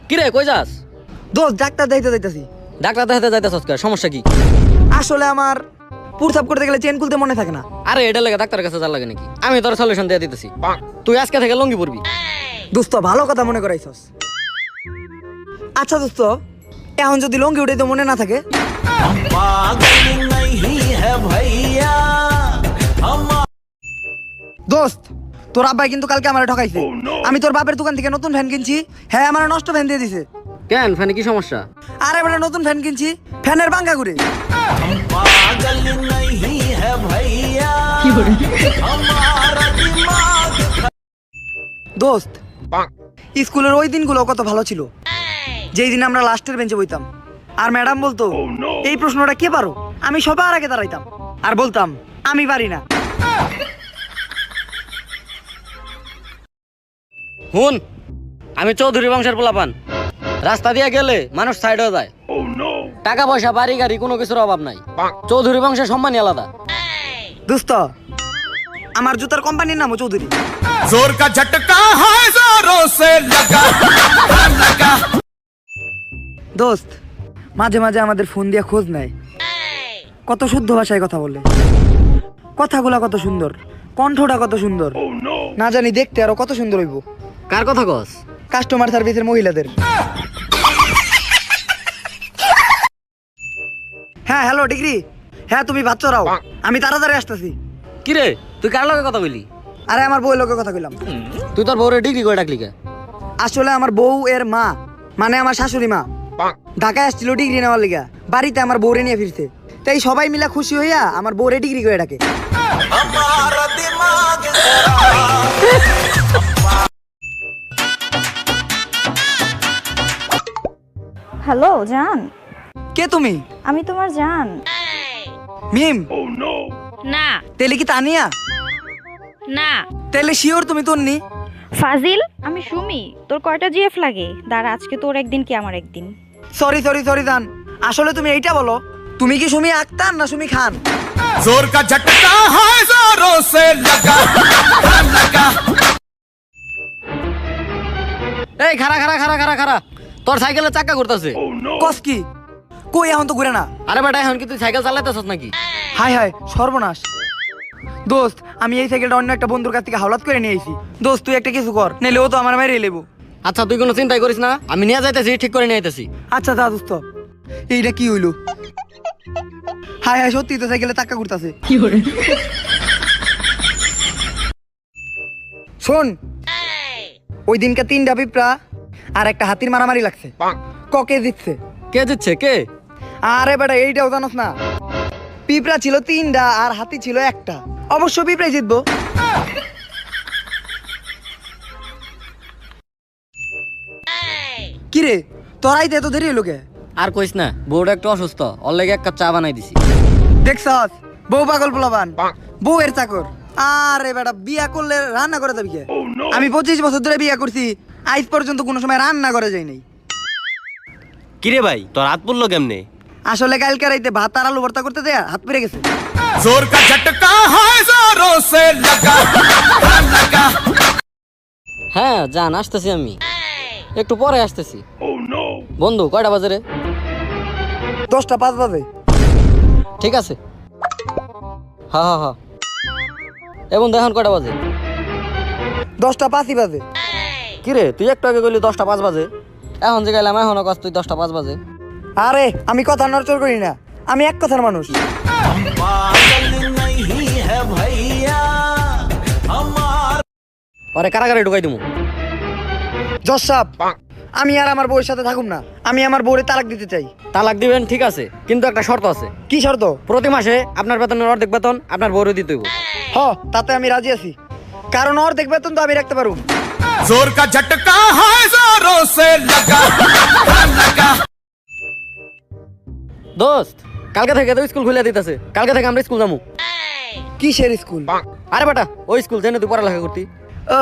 কিরে কই যাস? দোস্ত ডাক্তার দেখতে যাইতাছি। ডাক্তার দেখাতে যাইতেছস কে? সমস্যা কি? আসলে আমার প্রস্রাব করতে গেলে চেন খুলতে মনে থাকে না। আরে এটা লাগে ডাক্তারের কাছে যাওয়ার লাগে নাকি? আমি তোর সলিউশন দিয়ে দিতেছি। তুই আজকে থেকে লুঙ্গি পরবি। দোস্ত ভালো কথা মনে করাইছস। আচ্ছা দোস্ত, এখন যদি লঙ্গি উঠে তো মনে না থাকে? দোস্ত তোর আব্বাই কিন্তু কালকে আমার ঠকাইছে। আমি তোর বাপের দোকান থেকে নতুন ফ্যান কিনছি, হ্যাঁ আমার নষ্ট ফ্যান দিয়ে দিছে। কেন ফ্যানে কি সমস্যা? আরে বেটা নতুন ফ্যান কিনছি, ফ্যানের পাঙ্খা ঘুরে। দোস্ত স্কুলের ওই দিনগুলো কত ভালো ছিল, যেই দিন আমরা লাস্টের বেঞ্চে বইতাম আর ম্যাডাম বলতো এই প্রশ্নটা কে পারো, আমি সবার আগে দাঁড়াইতাম আর বলতাম আমি পারি না। হুন, আমি চৌধুরী বংশের পোলাপান। রাস্তা দিয়ে গেলে মানুষ সাইড হয়ে যায়। টাকা পয়সা বাড়ি গাড়ি কোনো কিছুর অভাব নাই। চৌধুরী বংশের সম্মানই আলাদা। দোস্ত আমার জুতার কোম্পানির নামও চৌধুরী। जोर का झटका है जोरों से लगा लगा। দোস্ত মাঝে মাঝে আমাদের ফোন দিয়ে খোঁজ নেয়, কত শুদ্ধ ভাষায় কথা বলে, কথাগুলা কত সুন্দর, কণ্ঠটা কত সুন্দর, না জানি দেখতে আরো কত সুন্দর হইব। কার কথা কস? কাস্টমার সার্ভিসের মহিলাদের। হ্যাঁ হ্যালো ডিগ্রি, হ্যাঁ তুমি বাচ্চারাও, আমি তাড়াতাড়ি আসতেছি। কিরে তুই কার লগে কথা বলি? আরে আমার বউ লোকের কথা কইলাম। তুই তোর বউরে ডিগ্রি করে ডাকলি কে? আসলে আমার বউ এর মা, মানে আমার শাশুড়ি মা ঢাকায় আসছিল ডিগ্রি নেওয়ার লিগা, বাড়িতে আমার বউরে নিয়ে ফিরছে, তাই সবাই মিলা খুশি হইয়া আমার বউরে ডিগ্রি করে ডাকে। হ্যালো জান, কে তুমি? আমি তোমার জান। মিম? না তেলে কি তানিয়া? না তেলে শিওর তুমি তন্নি? ফাজিল, আমি সুমি। তোর কয়টা জিএফ লাগে? দাঁড়া, আজকে তোর একদিন কি আমার একদিন। সরি সরি সরি জান, আসলে তুমি এইটা বলো, তুমি কি সুমি আক্তার না সুমি খান? जोर का झटका है जोरों से लगा लगा। এই খারা খারা খারা খারা খারা, তোর সাইকেলের চাকা ঘুরতেছে। কস কি? কই এখন তো ঘুরে না। আরে বেটা এখন কি তুই সাইকেল চালাইতেছস নাকি? হাই হাই সর্বনাশ। দোস্ত আমি এই সাইকেলটা অন্য একটা বন্ধুর কাছ থেকে হাওলাত করে নিয়ে আইছি। দোস্ত তুই একটা কিছু কর, নাইলে ও তো আমার মেরে লেবো। আচ্ছা তুই কোনো চিন্তাই করিস না, আমি নিয়ে যাইতেছি, ঠিক করে নিয়ে আইতেছি। আচ্ছা দা দোস্ত, এইটা কি হইলো? হাই হাই সত্যি তো সাইকেলে চাক্কা ঘুরতাছে। শোন, ওই দিনকে 3টা পিঁপড়া আর একটা হাতির মারামারি লাগছে, ককে জিতছে? কে দিচ্ছে কে? আরে বেটা এইটাও জানোস না? পিঁপড়া ছিল 3টা আর হাতি ছিল একটা, অবশ্য পিঁপড়াই জিতবো। কিরে তোরাই তো এত দেরি হলো কে? আর কইস না, বউটা একটু অসুস্থ, ওর লেগে এক কাপ চা বানাই দিছি। দেখছস বউ পাগল পোলাপান, বউ এর চাকর। আরে বেটা বিয়া করলে রান্না করে যাবি কে? আমি 25 বছর ধরে বিয়া করছি, আজ পর্যন্ত কোনো সময় রান্না করে যাই নাই। কিরে ভাই তোর হাত পড়লো কেমনে? আসলে কালকে রাইতে ভাত আর আলু ভর্তা করতে দেয়া হাত পেরে গেছে। जोर का झटका है जोरों से लगा लगा। হ্যাঁ জান, আসতেছি আমি, একটু পরে আসতেছি। বন্ধু কয়টা বাজে রে? 10টা 5 বাজে। ঠিক আছে। হা হা হা। এ বন্ধু এখন কয়টা বাজে? 10টা 5ই বাজে। কিরে তুই একটু আগে কইলি 10টা 5 বাজে, এখন যে গেলাম এখনো কাজ তুই 10টা 5 বাজে। আরে আমি কথা নড়চড় করি না, আমি এক কথার মানুষ। পরে কারাগারে ঢুকাই দিমু। জজ সাহেব, আমি আর আমার বউয়ের সাথে থাকুম না, আমি আমার বউরে তালাক দিতে চাই। তালাক দিবেন ঠিক আছে, কিন্তু একটা শর্ত আছে। কি শর্ত? প্রতি মাসে আপনার বেতনের অর্ধেক বেতন আপনার বউরে দিতে হইব। হ তাতে আমি রাজি আছি, কারণ অর্ধেক বেতন তো আমি রাখতে পারবো। जोर का झटका है जोरों से लगा लगा। দোস্ত কালকে থেকে তো স্কুল খুলে দিতেছে, কালকে থেকে আমরা স্কুল যাবো। কিসের স্কুল? আরে বেটা ওই স্কুল যেন তুই পড়ালেখা করতি। ও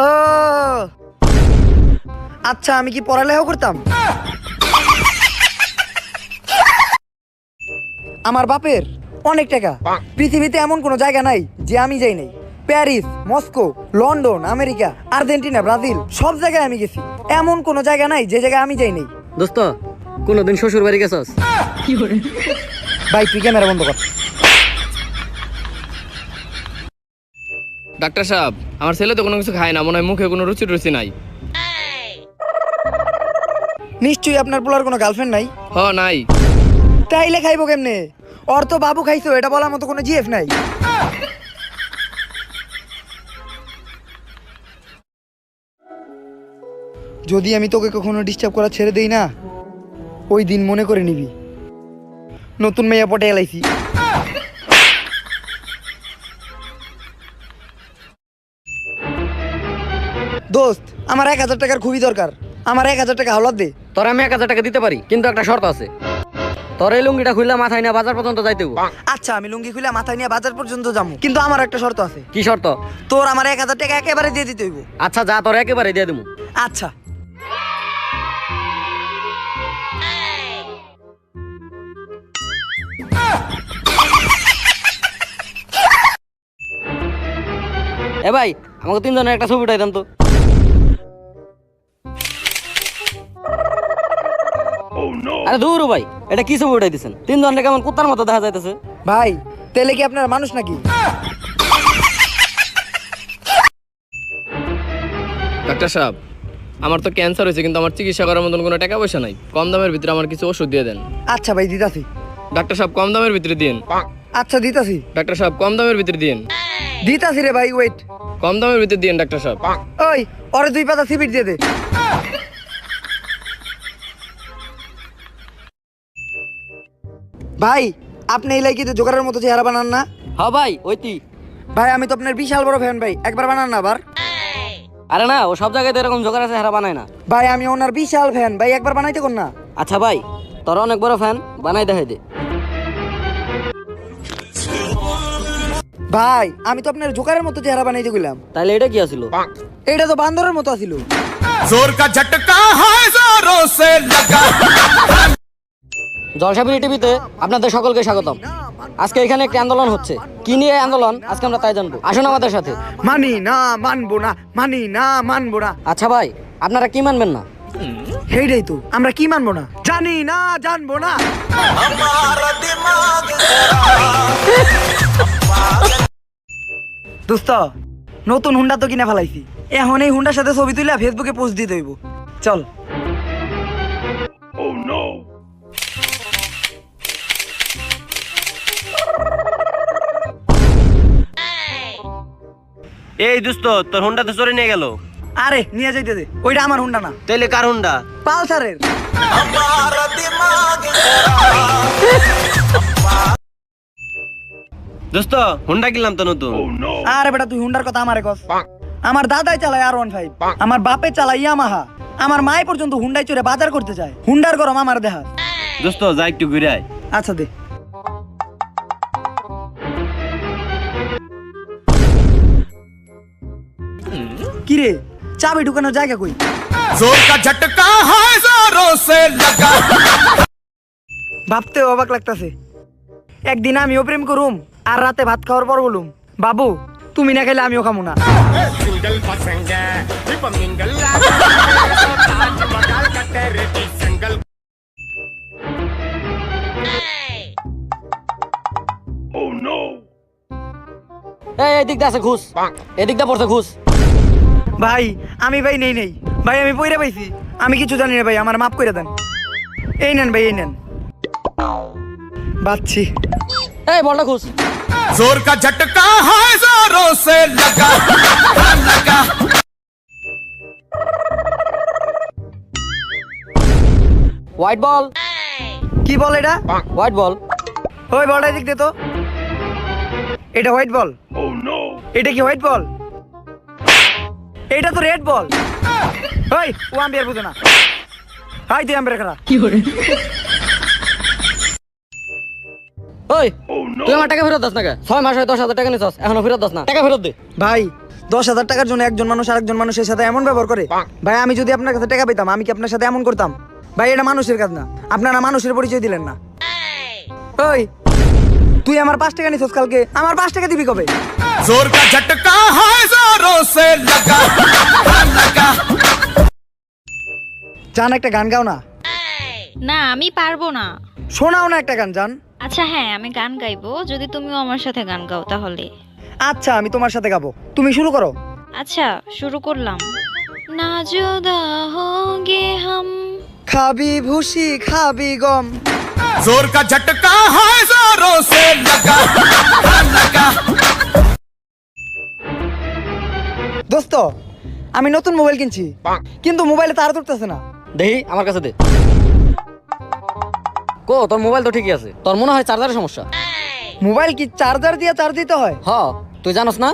আচ্ছা, আমি কি পড়ালেখা করতাম? আমার বাপের অনেক টাকা, পৃথিবীতে এমন কোনো জায়গা নাই যে আমি যাই নাই। Paris, Moscow, London, America, Argentina, Brazil সব জায়গায় আমি গেছি। এমন কোনো জায়গা নাই যে জায়গায় আমি যাই নাই। দোস্ত কোনোদিন শ্বশুর বাড়ি গেছস? ভাই তুই ক্যামেরা বন্ধ কর। ডাক্তার সাহেব, আমার ছেলে তো কোনো কিছু খায় না, মনে হয় মুখে কোনো রুচি টুচি নাই। নিশ্চয়ই আপনার পোলার কোনো গার্লফ্রেন্ড নাই? হ নাই। তাইলে খাইবো কেমনে? ওর তো বাবু খাইছো, এটা বলার মতো কোনো জিএফ নাই। যদি আমি তোকে কখনো ডিস্টার্ব করা ছেড়ে দেই না, ওই দিন মনে করে নিবি নতুন মেয়ে পটে এলাইছি। দোস্ত আমার 1000 টাকার খুবই দরকার, আমার 1000 টাকা হাওলাত দে। তোর আমি 1000 টাকা দিতে পারি, কিন্তু একটা শর্ত আছে। তোর এই লুঙ্গিটা খুললে মাথায় না বাজার পর্যন্ত যাইতে হইব। আচ্ছা আমি লুঙ্গি খুলে মাথায় নিয়ে বাজার পর্যন্ত যাবো, কিন্তু আমার একটা শর্ত আছে। কি শর্ত? তোর আমার 1000 টাকা একেবারে দিয়ে দিতে হইব। আচ্ছা যা, তোর একেবারে দিয়ে দেবো। আচ্ছা এ ভাই, আমাকে 3 জনের একটা ছবি উঠাই দেন তো। আরে দূর ভাই, এটা কি ছবি উঠাই দিছেন? 3 জনের কেমন কুত্তার মতো দেখা যাইতেছে। ভাই তেলে কি আপনার মানুষ নাকি? ডাক্তার সাহেব, আমার তো ক্যান্সার হয়েছে, কিন্তু আমার চিকিৎসা করার মতন কোনো টাকা পয়সা নাই। কম দামের ভিতরে আমার কিছু ওষুধ দিয়ে দেন। আচ্ছা ভাই দিতাছি। ডাক্তার সাহেব, কম দামের ভিতরে দিন। আচ্ছা দিতাছি। ডাক্তার সাহেব, কম দামের ভিতরে দিন। দিতাছি রে ভাই, ওয়েট। কম দামের ভিতরে দিন ডাক্তার সাহেব। ওই ওরে 2 পাতা সিবিট দিয়ে দে। ভাই আপনি এই লাইকিতে জোগাড়ের মতো চেহারা বানান না? হ্যাঁ ভাই, ওই তুই। ভাই আমি তো আপনার বিশাল বড় ফ্যান ভাই, একবার বানান না আবার। আরে না, ও সব জায়গায় তো এরকম জোগাড় আছে, হারা বানায় না। ভাই আমি ওনার বিশাল ফ্যান ভাই, একবার বানাইতে কোন না। আচ্ছা ভাই, তোর অনেক বড় ফ্যান, বানাই দেখাই দে। ভাই আমি তো আপনার জোকারের মতো চেহারা বানাইতে গেলাম। তাহলে এটা কি আছিল? এটা তো বান্দরের মতো আছিল। जोर का झटका है जोरों से लगा। জলসাবিরি টিভিতে আপনাদের সকলকে স্বাগতম। আজকে এখানে একটি আন্দোলন হচ্ছে। কি নিয়ে আন্দোলন আজকে আমরা তাই জানবো, আসুন আমাদের সাথে। মানি না মানবো না, মানি না মানবো না। আচ্ছা ভাই, আপনারা কি মানবেন না? সেইটাই তো, আমরা কি মানবো না? জানি না, জানবো না। দোস্ত নতুন হুন্ডা তো কিনে ফেলাইছি, এখন এই হুন্ডার সাথে ছবি তুলে ফেসবুকে পোস্ট দিতে হইব। চল। এই দোস্ত, তোর হুন্ডা তো চোরে নিয়ে গেল। আরে নিয়ে যাইতে দে, ওইটা আমার হুন্ডা না, তাইলে কার হুন্ডা? পালসারের। দোস্ত, হুন্ডা কিনলাম তো নতুন। আরে বেটা তুই হুন্ডার কথা আমারে কস। আমার দাদাই চালায় R15, আমার বাপে চালায় ইয়ামাহা, আমার মাই পর্যন্ত হুন্ডাই চড়ে বাজার করতে চায়। হুন্ডার গরম আমার দেহা। দোস্ত যা একটু ঘুরে আয়। আচ্ছা দে। কিরে চাবি ঢুকানোর জায়গা কই? जोर का झटका है जोरों से लगा। ভাবতে অবাক লাগতাছে, একদিন আমিও প্রেম করুম আর রাতে ভাত খাওয়ার পর বলুম, বাবু তুমি না খেলে আমিও খামু না। सिंगल पसंग दीपम मिंगल मगाल कटे रेटी सिंगल। Oh no. এই এদিক দিয়ে আছে ঘুষ, এদিক দিয়ে পড়ছে ঘুষ। ভাই আমি ভাই নেই নেই ভাই, আমি পয়রা পাইছি, আমি কিছু জানি না ভাই, আমার মাফ করে দেন। এই নেন ভাই, এই নেন। বাচ্ছি। এই বলটা ঘুষ। जोर का झटका है जोरों से लगा लगा। White ball. কি বল এটা? White ball. ওই বলটা দিক দে তো। এটা হোয়াইট বল? এটা কি হোয়াইট বল? এটা তো রেড বল। ওই ও আম্পায়ার বুঝে না। হাই তুই আম্পায়ার খেলা। ওই তুই আমার টাকা ফেরত দাস না কে? 6 মাস হয় 10,000 টাকা নিছস, এখনো ফেরত দাস না। টাকা ফেরত দে। ভাই 10,000 টাকার জন্য একজন মানুষ আরেকজন মানুষের সাথে এমন ব্যবহার করে? ভাই আমি যদি আপনার কাছে টাকা পেতাম, আমি কি আপনার সাথে এমন করতাম? ভাই এটা মানুষের কাজ না, আপনারা মানুষের পরিচয় দিলেন না। ওই তুই আমার 5 টাকা নিছস কালকে, আমার 5 টাকা দিবি কবে? जोर का झटका है जोरों से लगा लगा। জান একটা গান গাও না। না আমি পারবো না। শোনাও না একটা গান জান। আচ্ছা হ্যাঁ আমি গান গাইবো যদি তুমিও আমার সাথে গান গাও তাহলে। আচ্ছা আমি তোমার সাথে গাবো, তুমি শুরু করো। আচ্ছা শুরু করলাম। না জুদা হোগে হাম। খাবি ভুসি খাবি গম। जोर का झटका है जोरों से लगा लगा। দোস্ত আমি নতুন মোবাইল কিনছি, কিন্তু মোবাইলে তার ধরতেছে না। দেখি আমার কাছে দে। কো তোর মোবাইল তো ঠিকই আছে, তোর মনে হয় চার্জারের সমস্যা। মোবাইল কি চার্জার দিয়ে চার্জ দিতে হয়? হ তুই জানোস না?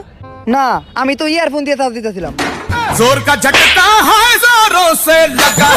না আমি তো ইয়ারফোন দিয়ে চার্জ দিতেছিলাম। जोर का झटका है जोरों से लगा